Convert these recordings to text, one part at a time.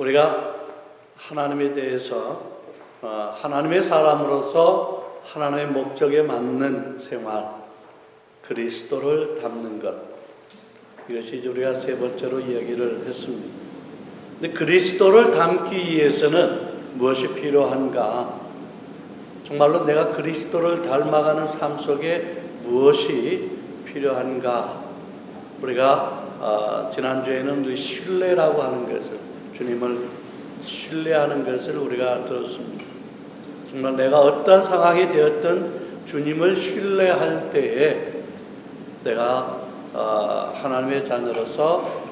우리가 하나님에 대해서 하나님의 사람으로서 하나님의 목적에 맞는 생활, 그리스도를 닮는 것, 이것이 우리가 세 번째로 이야기를 했습니다. 근데 그리스도를 닮기 위해서는 무엇이 필요한가? 정말로 내가 그리스도를 닮아가는 삶 속에 무엇이 필요한가? 우리가 지난주에는 우리 신뢰라고 하는 것을, 주님을 신뢰하는 것을 우리가 들었습니다. 정말 내가 어떤 상황이 되었든 주님을 신뢰할 때에 내가 하나님의 자녀로서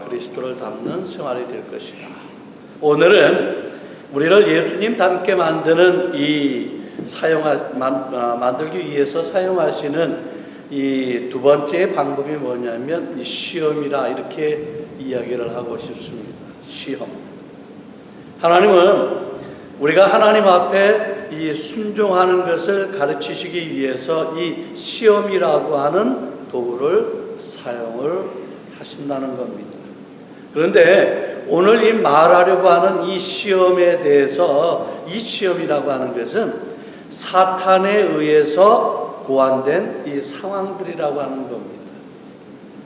그리스도를 닮는 생활이 될 것이다. 오늘은 우리를 예수님 닮게 만드는 만들기 위해서 사용하시는 이 두 번째 방법이 뭐냐면 이 시험이라 이렇게 이야기를 하고 싶습니다. 시험. 하나님은 우리가 하나님 앞에 이 순종하는 것을 가르치시기 위해서 이 시험이라고 하는 도구를 사용을 하신다는 겁니다. 그런데 오늘 이 말하려고 하는 이 시험에 대해서 이 시험이라고 하는 것은 사탄에 의해서 고안된 이 상황들이라고 하는 겁니다.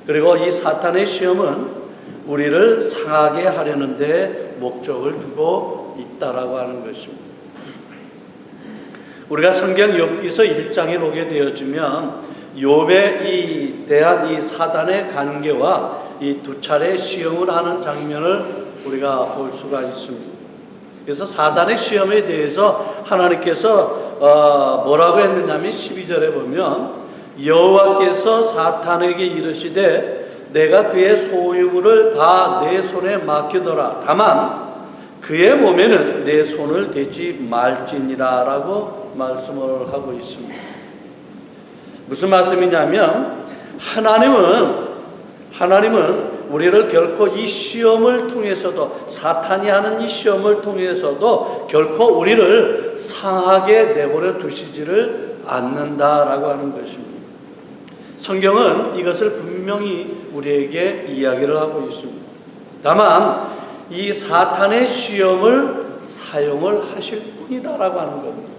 그리고 이 사탄의 시험은 우리를 상하게 하려는 데 목적을 두고 있다라고 하는 것입니다. 우리가 성경 욥기서 1장에 보게 되어지면 욥에 대한 이 사단의 관계와 이 두 차례 시험을 하는 장면을 우리가 볼 수가 있습니다. 그래서 사단의 시험에 대해서 하나님께서 뭐라고 했느냐면 12절에 보면 여호와께서 사탄에게 이르시되 내가 그의 소유물을 다 내 손에 맡기더라. 다만 그의 몸에는 내 손을 대지 말지니라 라고 말씀을 하고 있습니다. 무슨 말씀이냐면 하나님은 우리를 결코 이 시험을 통해서도, 사탄이 하는 이 시험을 통해서도 결코 우리를 상하게 내버려 두시지를 않는다라고 하는 것입니다. 성경은 이것을 분명히 우리에게 이야기를 하고 있습니다. 다만 이 사탄의 시험을 사용을 하실 뿐이다라고 하는 겁니다.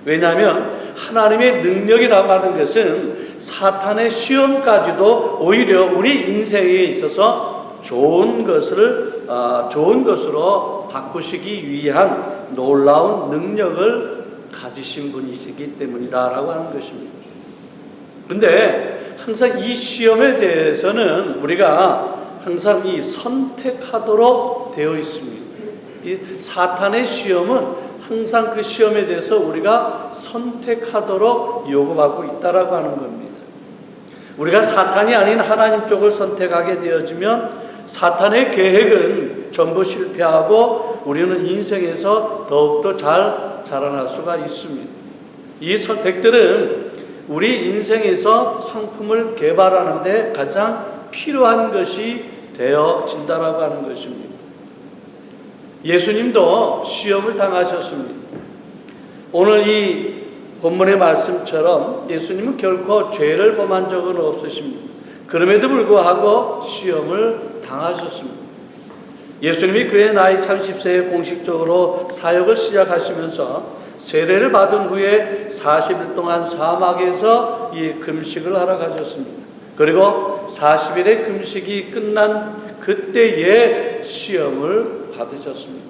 왜냐하면 하나님의 능력이라고 하는 것은 사탄의 시험까지도 오히려 우리 인생에 있어서 좋은 것으로 바꾸시기 위한 놀라운 능력을 가지신 분이시기 때문이다라고 하는 것입니다. 그런데 항상 이 시험에 대해서는 우리가 항상 이 선택하도록 되어 있습니다. 이 사탄의 시험은 항상 그 시험에 대해서 우리가 선택하도록 요구하고 있다라고 하는 겁니다. 우리가 사탄이 아닌 하나님 쪽을 선택하게 되어지면 사탄의 계획은 전부 실패하고 우리는 인생에서 더욱더 잘 자라날 수가 있습니다. 이 선택들은 우리 인생에서 상품을 개발하는 데 가장 필요한 것이 되어진다라고 하는 것입니다. 예수님도 시험을 당하셨습니다. 오늘 이 본문의 말씀처럼 예수님은 결코 죄를 범한 적은 없으십니다. 그럼에도 불구하고 시험을 당하셨습니다. 예수님이 그의 나이 30세에 공식적으로 사역을 시작하시면서 세례를 받은 후에 40일 동안 사막에서 이 금식을 하러 가셨습니다. 그리고 40일의 금식이 끝난 그때에 시험을 받으셨습니다.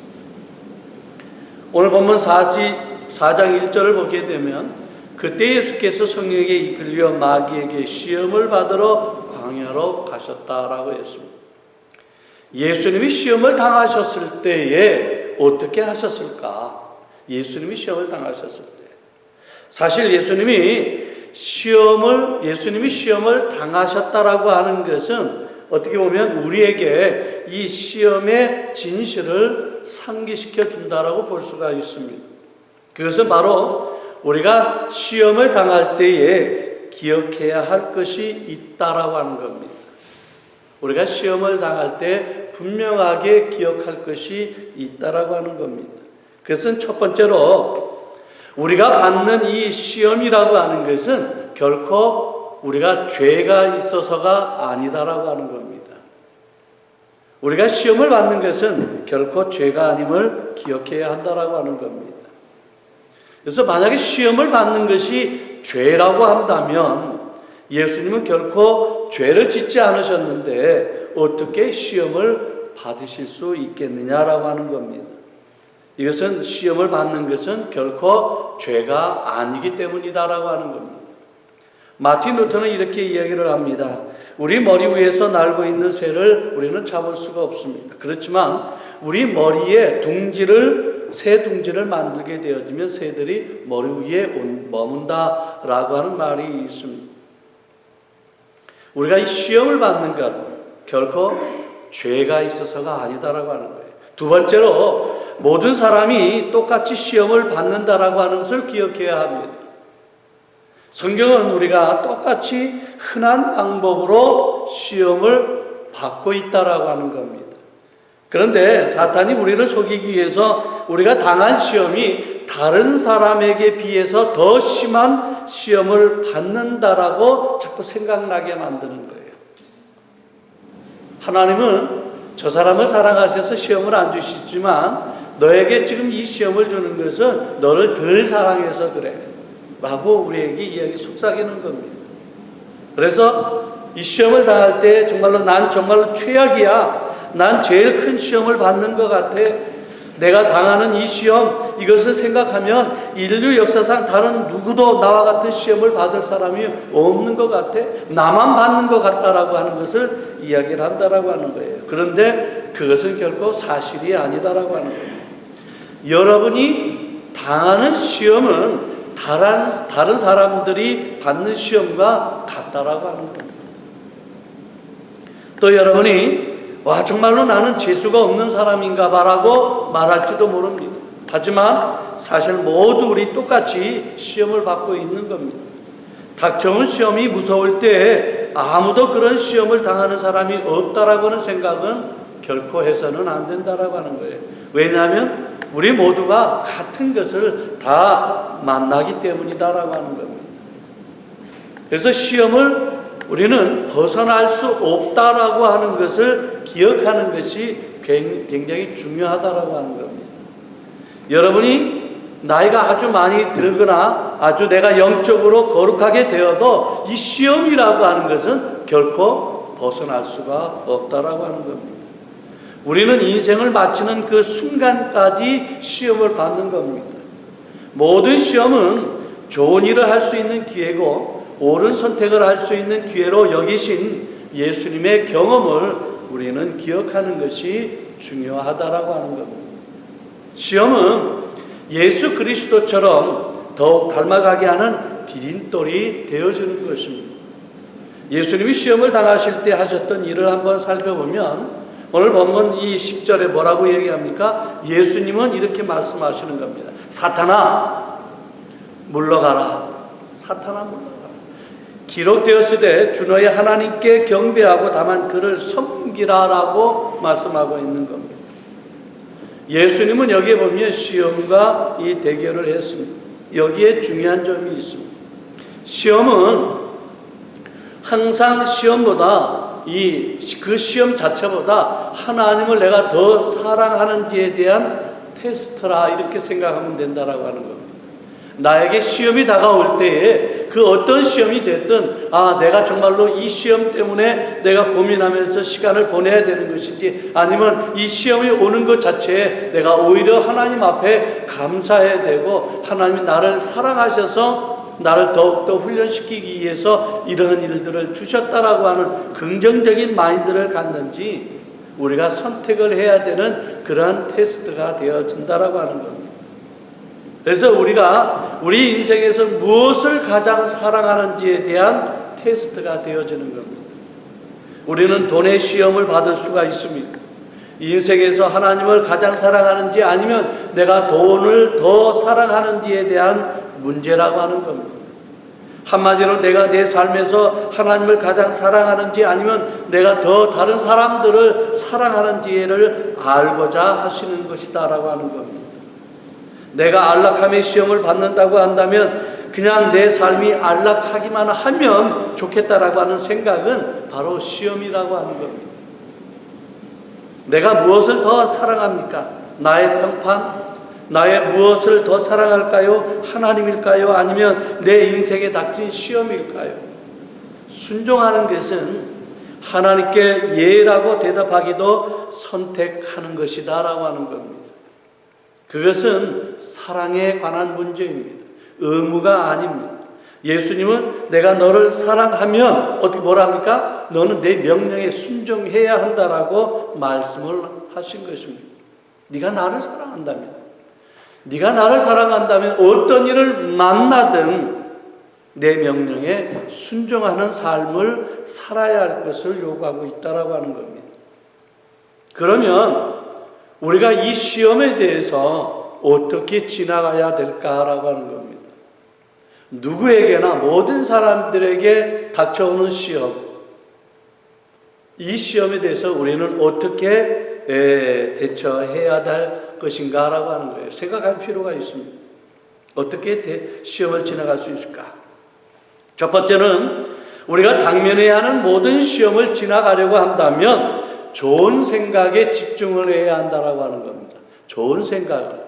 오늘 본문 4장 1절을 보게 되면 그때 예수께서 성령에게 이끌려 마귀에게 시험을 받으러 광야로 가셨다라고 했습니다. 예수님이 시험을 당하셨을 때에 어떻게 하셨을까? 예수님이 시험을 당하셨을 때 사실 예수님이 시험을 당하셨다라고 하는 것은 어떻게 보면 우리에게 이 시험의 진실을 상기시켜 준다라고 볼 수가 있습니다. 그것은 바로 우리가 시험을 당할 때에 기억해야 할 것이 있다라고 하는 겁니다. 우리가 시험을 당할 때 분명하게 기억할 것이 있다라고 하는 겁니다. 그것은 첫 번째로 우리가 받는 이 시험이라고 하는 것은 결코 우리가 죄가 있어서가 아니다라고 하는 겁니다. 우리가 시험을 받는 것은 결코 죄가 아님을 기억해야 한다라고 하는 겁니다. 그래서 만약에 시험을 받는 것이 죄라고 한다면 예수님은 결코 죄를 짓지 않으셨는데 어떻게 시험을 받으실 수 있겠느냐라고 하는 겁니다. 이것은 시험을 받는 것은 결코 죄가 아니기 때문이다라고 하는 겁니다. 마틴 루터는 이렇게 이야기를 합니다. 우리 머리 위에서 날고 있는 새를 우리는 잡을 수가 없습니다. 그렇지만 우리 머리에 새 둥지를 만들게 되어지면 새들이 머리 위에 머문다라고 하는 말이 있습니다. 우리가 이 시험을 받는 것 결코 죄가 있어서가 아니다라고 하는 거예요. 두 번째로 모든 사람이 똑같이 시험을 받는다라고 하는 것을 기억해야 합니다. 성경은 우리가 똑같이 흔한 방법으로 시험을 받고 있다라고 하는 겁니다. 그런데 사탄이 우리를 속이기 위해서 우리가 당한 시험이 다른 사람에게 비해서 더 심한 시험을 받는다라고 자꾸 생각나게 만드는 거예요. 하나님은 저 사람을 사랑하셔서 시험을 안 주시지만 너에게 지금 이 시험을 주는 것은 너를 덜 사랑해서 그래 라고 우리에게 이야기 속삭이는 겁니다. 그래서 이 시험을 당할 때 난 정말로 최악이야. 난 제일 큰 시험을 받는 것 같아. 내가 당하는 이 시험, 이것을 생각하면 인류 역사상 다른 누구도 나와 같은 시험을 받을 사람이 없는 것 같아. 나만 받는 것 같다라고 하는 것을 이야기를 한다라고 하는 거예요. 그런데 그것은 결코 사실이 아니다라고 하는 거예요. 여러분이 당하는 시험은 다른 사람들이 받는 시험과 같다라고 하는 겁니다. 또 여러분이 정말로 나는 재수가 없는 사람인가 봐라고 말할지도 모릅니다. 하지만 사실 모두 우리 똑같이 시험을 받고 있는 겁니다. 닥쳐온 시험이 무서울 때 아무도 그런 시험을 당하는 사람이 없다라고 하는 생각은 결코 해서는 안 된다라고 하는 거예요. 왜냐하면 우리 모두가 같은 것을 다 만나기 때문이다라고 하는 겁니다. 그래서 시험을 우리는 벗어날 수 없다라고 하는 것을 기억하는 것이 굉장히 중요하다라고 하는 겁니다. 여러분이 나이가 아주 많이 들거나 아주 내가 영적으로 거룩하게 되어도 이 시험이라고 하는 것은 결코 벗어날 수가 없다라고 하는 겁니다. 우리는 인생을 마치는 그 순간까지 시험을 받는 겁니다. 모든 시험은 좋은 일을 할 수 있는 기회고 옳은 선택을 할 수 있는 기회로 여기신 예수님의 경험을 우리는 기억하는 것이 중요하다라고 하는 겁니다. 시험은 예수 그리스도처럼 더욱 닮아가게 하는 디딤돌이 되어주는 것입니다. 예수님이 시험을 당하실 때 하셨던 일을 한번 살펴보면 오늘 본문 이 10절에 뭐라고 얘기합니까? 예수님은 이렇게 말씀하시는 겁니다. 사탄아 물러가라. 사탄아 물러가라. 기록되었으되 주 너의 하나님께 경배하고 다만 그를 섬기라라고 말씀하고 있는 겁니다. 예수님은 여기에 보면 시험과 이 대결을 했습니다. 여기에 중요한 점이 있습니다. 시험은 항상 시험보다 그 시험 자체보다 하나님을 내가 더 사랑하는지에 대한 테스트라 이렇게 생각하면 된다라고 하는 겁니다. 나에게 시험이 다가올 때에 그 어떤 시험이 됐든 내가 정말로 이 시험 때문에 내가 고민하면서 시간을 보내야 되는 것인지 아니면 이 시험이 오는 것 자체에 내가 오히려 하나님 앞에 감사해야 되고 하나님이 나를 사랑하셔서 나를 더욱더 훈련시키기 위해서 이런 일들을 주셨다라고 하는 긍정적인 마인드를 갖는지 우리가 선택을 해야 되는 그러한 테스트가 되어진다라고 하는 겁니다. 그래서 우리가 우리 인생에서 무엇을 가장 사랑하는지에 대한 테스트가 되어지는 겁니다. 우리는 돈의 시험을 받을 수가 있습니다. 인생에서 하나님을 가장 사랑하는지 아니면 내가 돈을 더 사랑하는지에 대한 문제라고 하는 겁니다. 한마디로 내가 내 삶에서 하나님을 가장 사랑하는지 아니면 내가 더 다른 사람들을 사랑하는지를 알고자 하시는 것이다라고 하는 겁니다. 내가 안락함의 시험을 받는다고 한다면 그냥 내 삶이 안락하기만 하면 좋겠다라고 하는 생각은 바로 시험이라고 하는 겁니다. 내가 무엇을 더 사랑합니까? 나의 평판? 나의 무엇을 더 사랑할까요? 하나님일까요? 아니면 내 인생에 닥친 시험일까요? 순종하는 것은 하나님께 예라고 대답하기도 선택하는 것이다 라고 하는 겁니다. 그것은 사랑에 관한 문제입니다. 의무가 아닙니다. 예수님은 내가 너를 사랑하면 어떻게 뭐랍니까? 너는 내 명령에 순종해야 한다라고 말씀을 하신 것입니다. 네가 나를 사랑한다면 어떤 일을 만나든 내 명령에 순종하는 삶을 살아야 할 것을 요구하고 있다라고 하는 겁니다. 그러면 우리가 이 시험에 대해서 어떻게 지나가야 될까라고 하는 겁니다. 누구에게나 모든 사람들에게 닥쳐오는 시험, 이 시험에 대해서 우리는 어떻게 대처해야 될 것인가라고 하는 거예요. 생각할 필요가 있습니다. 어떻게 시험을 지나갈 수 있을까? 첫 번째는 우리가 당면해야 하는 모든 시험을 지나가려고 한다면 좋은 생각에 집중을 해야 한다라고 하는 겁니다. 좋은 생각을.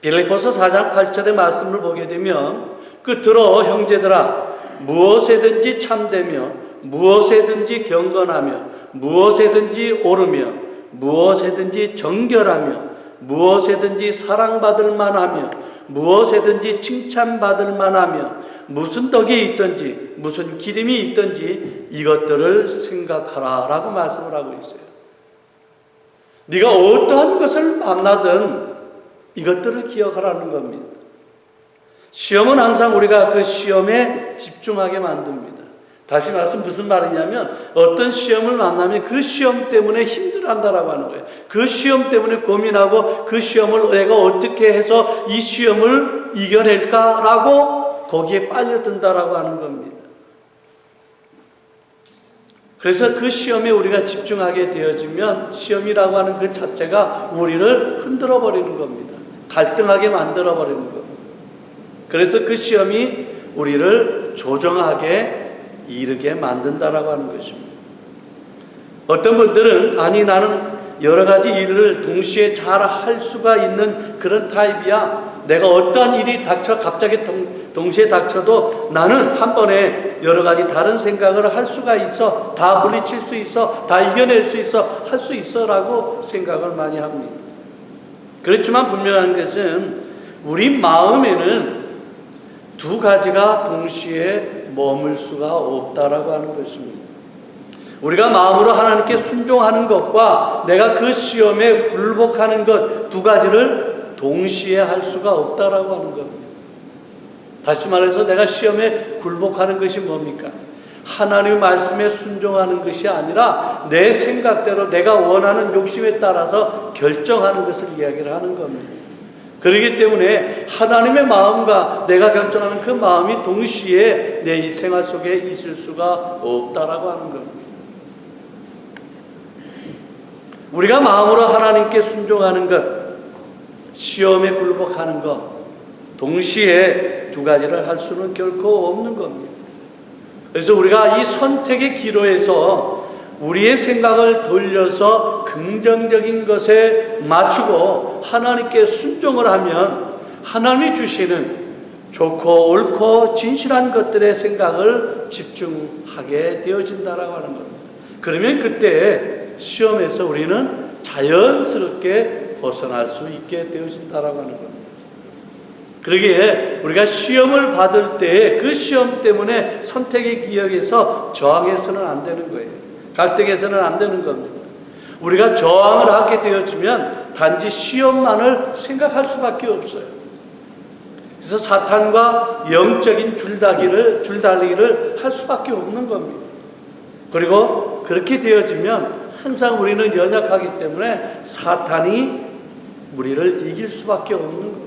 빌립보서 4장 8절의 말씀을 보게 되면 끝으로 형제들아 무엇에든지 참되며 무엇에든지 경건하며 무엇에든지 옳으며 무엇에든지 정결하며 무엇에든지 사랑받을 만하며 무엇에든지 칭찬받을 만하며 무슨 덕이 있든지 무슨 기림이 있든지 이것들을 생각하라 라고 말씀을 하고 있어요. 네가 어떠한 것을 만나든 이것들을 기억하라는 겁니다. 시험은 항상 우리가 그 시험에 집중하게 만듭니다. 다시 말씀 무슨 말이냐면 어떤 시험을 만나면 그 시험 때문에 힘들어한다라고 하는 거예요. 그 시험 때문에 고민하고 그 시험을 내가 어떻게 해서 이 시험을 이겨낼까라고 거기에 빨려든다라고 하는 겁니다. 그래서 그 시험에 우리가 집중하게 되어지면 시험이라고 하는 그 자체가 우리를 흔들어 버리는 겁니다. 갈등하게 만들어 버리는 겁니다. 그래서 그 시험이 우리를 조정하게 이르게 만든다라고 하는 것입니다. 어떤 분들은 아니 나는 여러 가지 일을 동시에 잘 할 수가 있는 그런 타입이야. 내가 어떠한 일이 갑자기 동시에 닥쳐도 나는 한 번에 여러 가지 다른 생각을 할 수가 있어. 다 물리칠 수 있어. 다 이겨낼 수 있어. 할 수 있어 라고 생각을 많이 합니다. 그렇지만 분명한 것은 우리 마음에는 두 가지가 동시에 머물 수가 없다라고 하는 것입니다. 우리가 마음으로 하나님께 순종하는 것과 내가 그 시험에 굴복하는 것 두 가지를 동시에 할 수가 없다라고 하는 겁니다. 다시 말해서 내가 시험에 굴복하는 것이 뭡니까? 하나님의 말씀에 순종하는 것이 아니라 내 생각대로 내가 원하는 욕심에 따라서 결정하는 것을 이야기를 하는 겁니다. 그렇기 때문에 하나님의 마음과 내가 결정하는 그 마음이 동시에 내 이 생활 속에 있을 수가 없다라고 하는 겁니다. 우리가 마음으로 하나님께 순종하는 것, 시험에 굴복하는 것, 동시에 두 가지를 할 수는 결코 없는 겁니다. 그래서 우리가 이 선택의 기로에서 우리의 생각을 돌려서 긍정적인 것에 맞추고 하나님께 순종을 하면 하나님이 주시는 좋고 옳고 진실한 것들의 생각을 집중하게 되어진다라고 하는 겁니다. 그러면 그때 시험에서 우리는 자연스럽게 벗어날 수 있게 되어진다라고 하는 겁니다. 그러기에 우리가 시험을 받을 때 그 시험 때문에 선택의 기역에서 저항해서는 안 되는 거예요. 갈등해서는 안 되는 겁니다. 우리가 저항을 하게 되어지면 단지 시험만을 생각할 수밖에 없어요. 그래서 사탄과 영적인 줄다리기를 할 수밖에 없는 겁니다. 그리고 그렇게 되어지면 항상 우리는 연약하기 때문에 사탄이 우리를 이길 수밖에 없는 겁니다.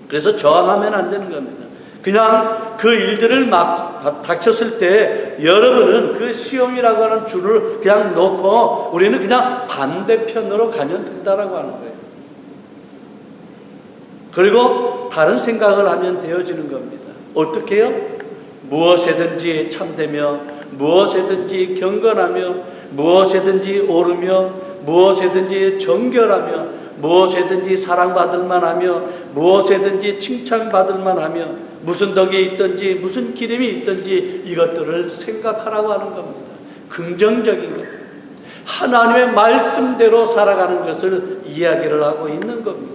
그래서 저항하면 안 되는 겁니다. 그냥 그 일들을 막 닥쳤을 때 여러분은 그 시험이라고 하는 줄을 그냥 놓고 우리는 그냥 반대편으로 가면 된다라고 하는 거예요. 그리고 다른 생각을 하면 되어지는 겁니다. 어떻게 해요? 무엇에든지 참되며 무엇에든지 경건하며 무엇에든지 오르며 무엇에든지 정결하며 무엇에든지 사랑받을 만하며 무엇에든지 칭찬받을 만하며 무슨 덕이 있든지 무슨 기름이 있든지 이것들을 생각하라고 하는 겁니다. 긍정적인 것, 하나님의 말씀대로 살아가는 것을 이야기를 하고 있는 겁니다.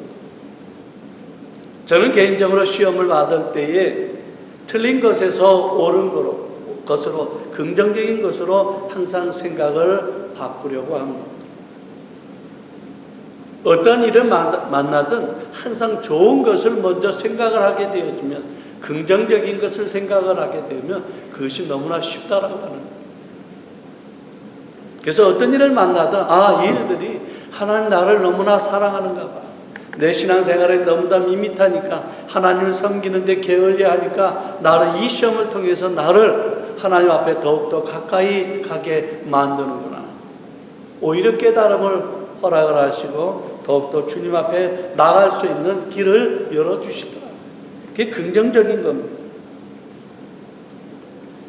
저는 개인적으로 시험을 받을 때에 틀린 것에서 옳은 것으로 긍정적인 것으로 항상 생각을 바꾸려고 합니다. 어떤 일을 만나든 항상 좋은 것을 먼저 생각을 하게 되어지면, 긍정적인 것을 생각을 하게 되면 그것이 너무나 쉽다라고 하는 거예요. 그래서 어떤 일을 만나든 이 일들이 하나님 나를 너무나 사랑하는가 봐, 내 신앙생활에 너무나 밋밋하니까 하나님을 섬기는데 게을리하니까 나를 이 시험을 통해서 나를 하나님 앞에 더욱더 가까이 가게 만드는구나. 오히려 깨달음을 허락을 하시고 더욱더 주님 앞에 나갈 수 있는 길을 열어주시더라. 그게 긍정적인 겁니다.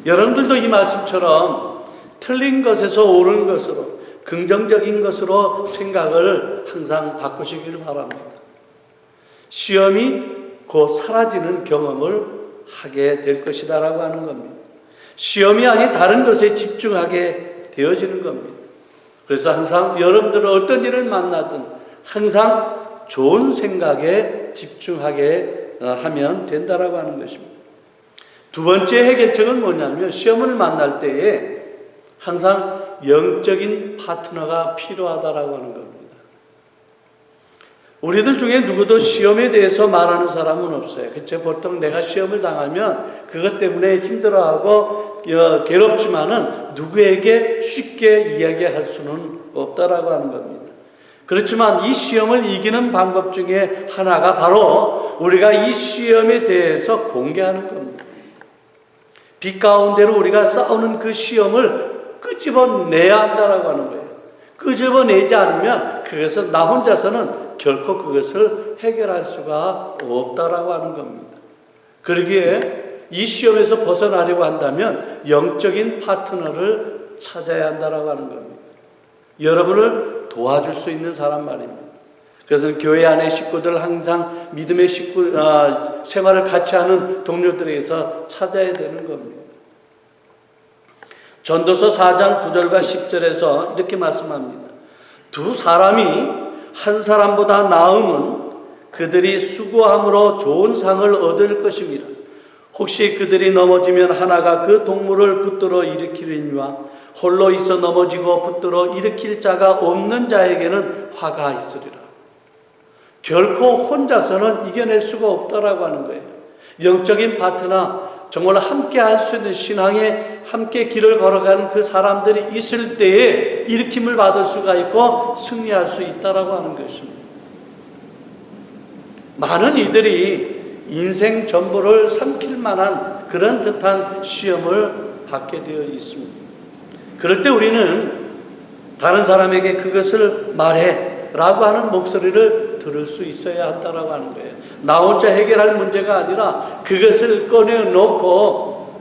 여러분들도 이 말씀처럼 틀린 것에서 옳은 것으로, 긍정적인 것으로 생각을 항상 바꾸시기를 바랍니다. 시험이 곧 사라지는 경험을 하게 될 것이다 라고 하는 겁니다. 시험이 아닌 다른 것에 집중하게 되어지는 겁니다. 그래서 항상 여러분들은 어떤 일을 만나든 항상 좋은 생각에 집중하게 하면 된다라고 하는 것입니다. 두 번째 해결책은 뭐냐면, 시험을 만날 때에 항상 영적인 파트너가 필요하다라고 하는 겁니다. 우리들 중에 누구도 시험에 대해서 말하는 사람은 없어요. 그쵸? 보통 내가 시험을 당하면 그것 때문에 힘들어하고 괴롭지만은 누구에게 쉽게 이야기할 수는 없다라고 하는 겁니다. 그렇지만 이 시험을 이기는 방법 중에 하나가 바로 우리가 이 시험에 대해서 공개하는 겁니다. 빛 가운데로 우리가 싸우는 그 시험을 끄집어내야 한다라고 하는 거예요. 끄집어내지 않으면 그것은 나 혼자서는 결코 그것을 해결할 수가 없다라고 하는 겁니다. 그러기에 이 시험에서 벗어나려고 한다면 영적인 파트너를 찾아야 한다라고 하는 겁니다. 여러분을 도와줄 수 있는 사람 말입니다. 그래서 교회 안의 식구들, 항상 믿음의 생활을 같이 하는 동료들에게서 찾아야 되는 겁니다. 전도서 4장 9절과 10절에서 이렇게 말씀합니다. 두 사람이 한 사람보다 나음은 그들이 수고함으로 좋은 상을 얻을 것입니다. 혹시 그들이 넘어지면 하나가 그 동물을 붙들어 일으키려니와 홀로 있어 넘어지고 붙들어 일으킬 자가 없는 자에게는 화가 있으리라. 결코 혼자서는 이겨낼 수가 없다라고 하는 거예요. 영적인 파트너, 정말 함께 할 수 있는 신앙에 함께 길을 걸어가는 그 사람들이 있을 때에 일으킴을 받을 수가 있고 승리할 수 있다라고 하는 것입니다. 많은 이들이 인생 전부를 삼킬 만한 그런 듯한 시험을 받게 되어 있습니다. 그럴 때 우리는 다른 사람에게 그것을 말해 라고 하는 목소리를 들을 수 있어야 한다라고 하는 거예요. 나 혼자 해결할 문제가 아니라 그것을 꺼내놓고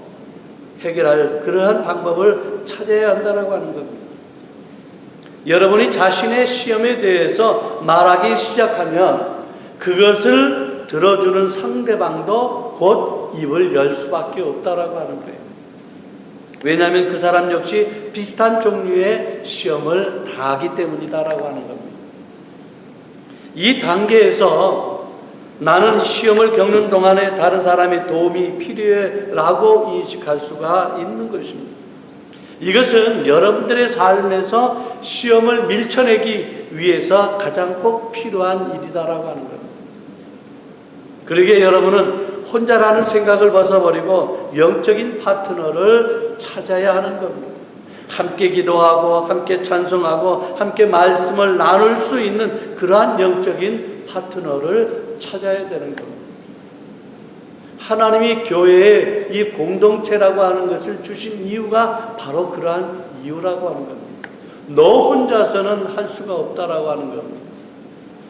해결할 그러한 방법을 찾아야 한다라고 하는 겁니다. 여러분이 자신의 시험에 대해서 말하기 시작하면 그것을 들어주는 상대방도 곧 입을 열 수밖에 없다라고 하는 거예요. 왜냐하면 그 사람 역시 비슷한 종류의 시험을 당하기 때문이다라고 하는 겁니다. 이 단계에서 나는 시험을 겪는 동안에 다른 사람의 도움이 필요해라고 인식할 수가 있는 것입니다. 이것은 여러분들의 삶에서 시험을 밀쳐내기 위해서 가장 꼭 필요한 일이다라고 하는 겁니다. 그러기에 여러분은 혼자라는 생각을 벗어버리고 영적인 파트너를 찾아야 하는 겁니다. 함께 기도하고 함께 찬송하고 함께 말씀을 나눌 수 있는 그러한 영적인 파트너를 찾아야 되는 겁니다. 하나님이 교회에 이 공동체라고 하는 것을 주신 이유가 바로 그러한 이유라고 하는 겁니다. 너 혼자서는 할 수가 없다라고 하는 겁니다.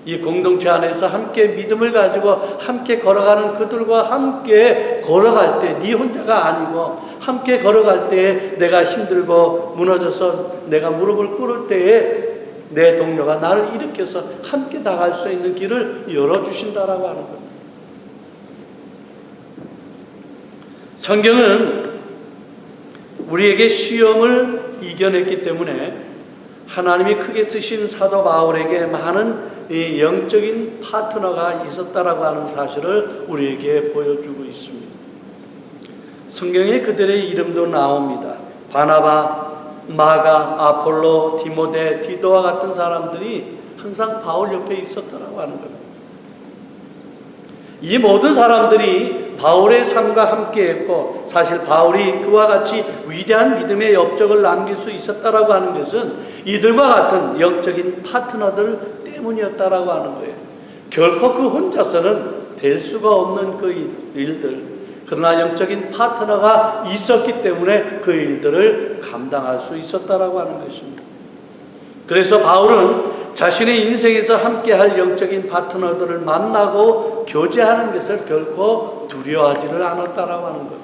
이 공동체 안에서 함께 믿음을 가지고 함께 걸어가는 그들과 함께 걸어갈 때 네 혼자가 아니고 함께 걸어갈 때에 내가 힘들고 무너져서 내가 무릎을 꿇을 때에 내 동료가 나를 일으켜서 함께 나갈 수 있는 길을 열어주신다라고 하는 겁니다. 성경은 우리에게 시험을 이겨냈기 때문에 하나님이 크게 쓰신 사도 바울에게 많은 이 영적인 파트너가 있었다라고 하는 사실을 우리에게 보여주고 있습니다. 성경에 그들의 이름도 나옵니다. 바나바, 마가, 아폴로, 디모데, 디도와 같은 사람들이 항상 바울 옆에 있었다라고 하는 겁니다. 이 모든 사람들이 바울의 삶과 함께했고 사실 바울이 그와 같이 위대한 믿음의 업적을 남길 수 있었다라고 하는 것은 이들과 같은 영적인 파트너들 때문이었다라고 하는 거예요. 결코 그 혼자서는 될 수가 없는 그 일들, 그러나 영적인 파트너가 있었기 때문에 그 일들을 감당할 수 있었다라고 하는 것입니다. 그래서 바울은 자신의 인생에서 함께할 영적인 파트너들을 만나고 교제하는 것을 결코 두려워하지를 않았다라고 하는 것.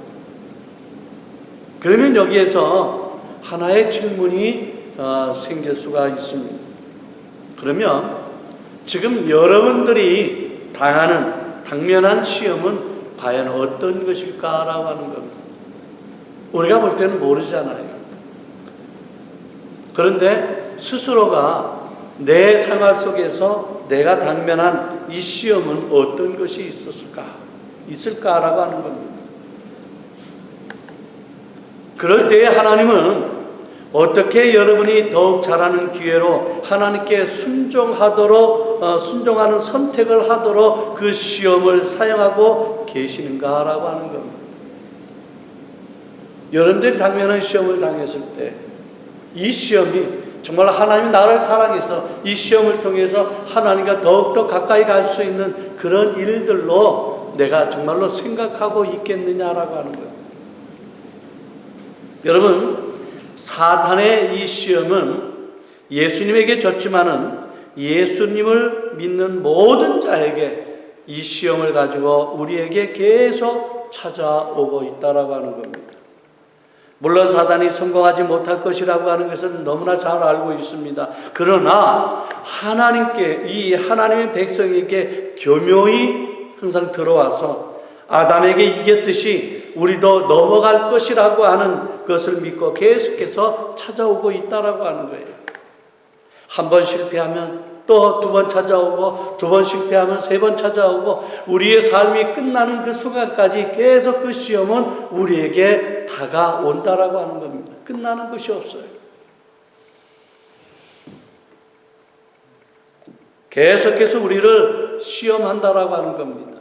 그러면 여기에서 하나의 질문이 생길 수가 있습니다. 그러면 지금 여러분들이 당면한 시험은 과연 어떤 것일까라고 하는 겁니다. 우리가 볼 때는 모르잖아요. 그런데 스스로가 내 생활 속에서 내가 당면한 이 시험은 어떤 것이 있을까라고 하는 겁니다. 그럴 때에 하나님은 어떻게 여러분이 더욱 잘하는 기회로 하나님께 순종하는 선택을 하도록 그 시험을 사용하고 계시는가라고 하는 겁니다. 여러분들이 당면한 시험을 당했을 때 이 시험이 정말 하나님이 나를 사랑해서 이 시험을 통해서 하나님과 더욱더 가까이 갈 수 있는 그런 일들로 내가 정말로 생각하고 있겠느냐라고 하는 거예요. 여러분, 사탄의 이 시험은 예수님에게 졌지만은 예수님을 믿는 모든 자에게 이 시험을 가지고 우리에게 계속 찾아오고 있다라고 하는 겁니다. 물론 사단이 성공하지 못할 것이라고 하는 것은 너무나 잘 알고 있습니다. 그러나 이 하나님의 백성에게 교묘히 항상 들어와서 아담에게 이겼듯이 우리도 넘어갈 것이라고 하는 것을 믿고 계속해서 찾아오고 있다라고 하는 거예요. 한 번 실패하면 또 두 번 찾아오고, 두 번 실패하면 세 번 찾아오고, 우리의 삶이 끝나는 그 순간까지 계속 그 시험은 우리에게 다가온다라고 하는 겁니다. 끝나는 것이 없어요. 계속해서 우리를 시험한다라고 하는 겁니다.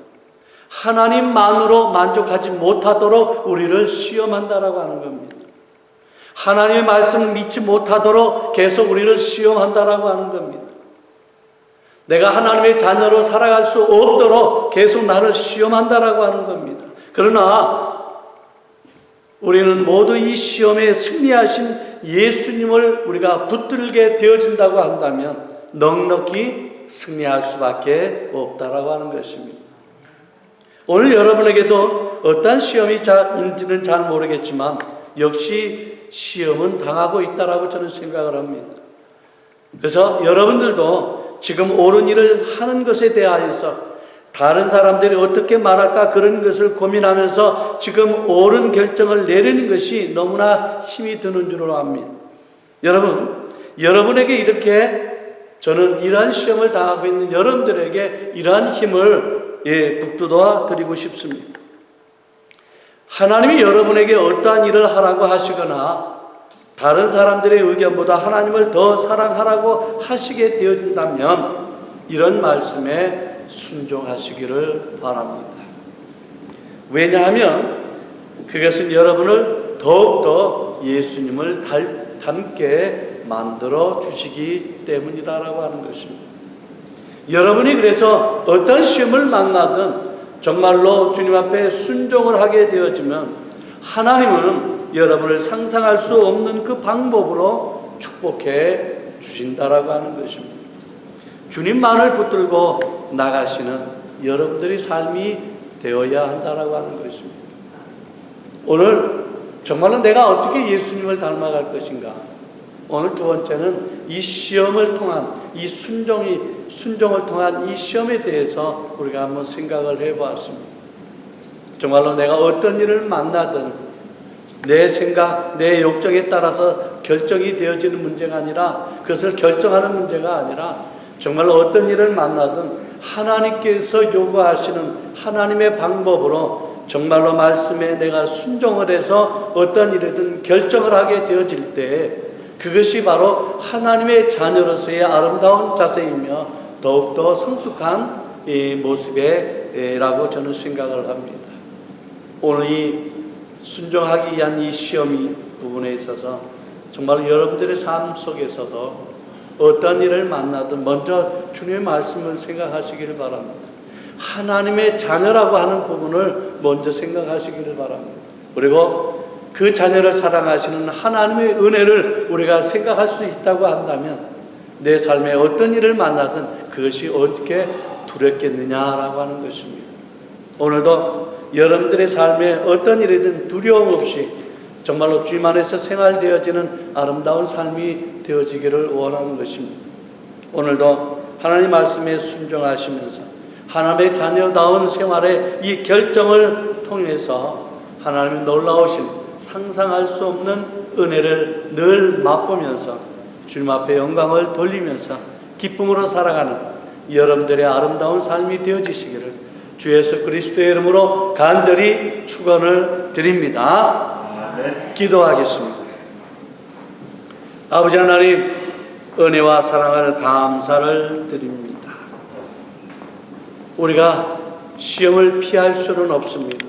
하나님만으로 만족하지 못하도록 우리를 시험한다라고 하는 겁니다. 하나님의 말씀을 믿지 못하도록 계속 우리를 시험한다라고 하는 겁니다. 내가 하나님의 자녀로 살아갈 수 없도록 계속 나를 시험한다라고 하는 겁니다. 그러나 우리는 모두 이 시험에 승리하신 예수님을 우리가 붙들게 되어진다고 한다면 넉넉히 승리할 수밖에 없다라고 하는 것입니다. 오늘 여러분에게도 어떤 시험이 인지는 잘 모르겠지만 역시 시험은 당하고 있다라고 저는 생각을 합니다. 그래서 여러분들도 지금 옳은 일을 하는 것에 대하여서 다른 사람들이 어떻게 말할까 그런 것을 고민하면서 지금 옳은 결정을 내리는 것이 너무나 힘이 드는 줄로 압니다. 여러분에게 이렇게 저는 이러한 시험을 당하고 있는 여러분들에게 이러한 힘을 북돋아 드리고 싶습니다. 하나님이 여러분에게 어떠한 일을 하라고 하시거나 다른 사람들의 의견보다 하나님을 더 사랑하라고 하시게 되어진다면 이런 말씀에 순종하시기를 바랍니다. 왜냐하면 그것은 여러분을 더욱더 예수님을 닮게 만들어 주시기 때문이다라고 하는 것입니다. 여러분이 그래서 어떤 시험을 만나든 정말로 주님 앞에 순종을 하게 되어지면 하나님은 여러분을 상상할 수 없는 그 방법으로 축복해 주신다라고 하는 것입니다. 주님만을 붙들고 나가시는 여러분들의 삶이 되어야 한다라고 하는 것입니다. 오늘 정말로 내가 어떻게 예수님을 닮아갈 것인가? 오늘 두 번째는 이 시험을 통한 이 순종을 통한 이 시험에 대해서 우리가 한번 생각을 해보았습니다. 정말로 내가 어떤 일을 만나든 내 생각, 내 욕정에 따라서 결정이 되어지는 문제가 아니라, 그것을 결정하는 문제가 아니라 정말로 어떤 일을 만나든 하나님께서 요구하시는 하나님의 방법으로 정말로 말씀에 내가 순종을 해서 어떤 일이든 결정을 하게 되어질 때, 그것이 바로 하나님의 자녀로서의 아름다운 자세이며 더욱더 성숙한 이 모습이라고 저는 생각을 합니다. 오늘 이 순종하기 위한 이 시험이 부분에 있어서 정말 여러분들의 삶 속에서도 어떤 일을 만나든 먼저 주님의 말씀을 생각하시기를 바랍니다. 하나님의 자녀라고 하는 부분을 먼저 생각하시기를 바랍니다. 그리고 그 자녀를 사랑하시는 하나님의 은혜를 우리가 생각할 수 있다고 한다면 내 삶에 어떤 일을 만나든 그것이 어떻게 두렵겠느냐라고 하는 것입니다. 오늘도 여러분들의 삶에 어떤 일이든 두려움 없이 정말로 주님 안에서 생활되어지는 아름다운 삶이 되어지기를 원하는 것입니다. 오늘도 하나님 말씀에 순종하시면서 하나님의 자녀다운 생활의 이 결정을 통해서 하나님의 놀라우신 상상할 수 없는 은혜를 늘 맛보면서 주님 앞에 영광을 돌리면서 기쁨으로 살아가는 여러분들의 아름다운 삶이 되어지시기를 주 예수 그리스도의 이름으로 간절히 축원을 드립니다. 기도하겠습니다. 아버지 하나님, 은혜와 사랑을 감사를 드립니다. 우리가 시험을 피할 수는 없습니다.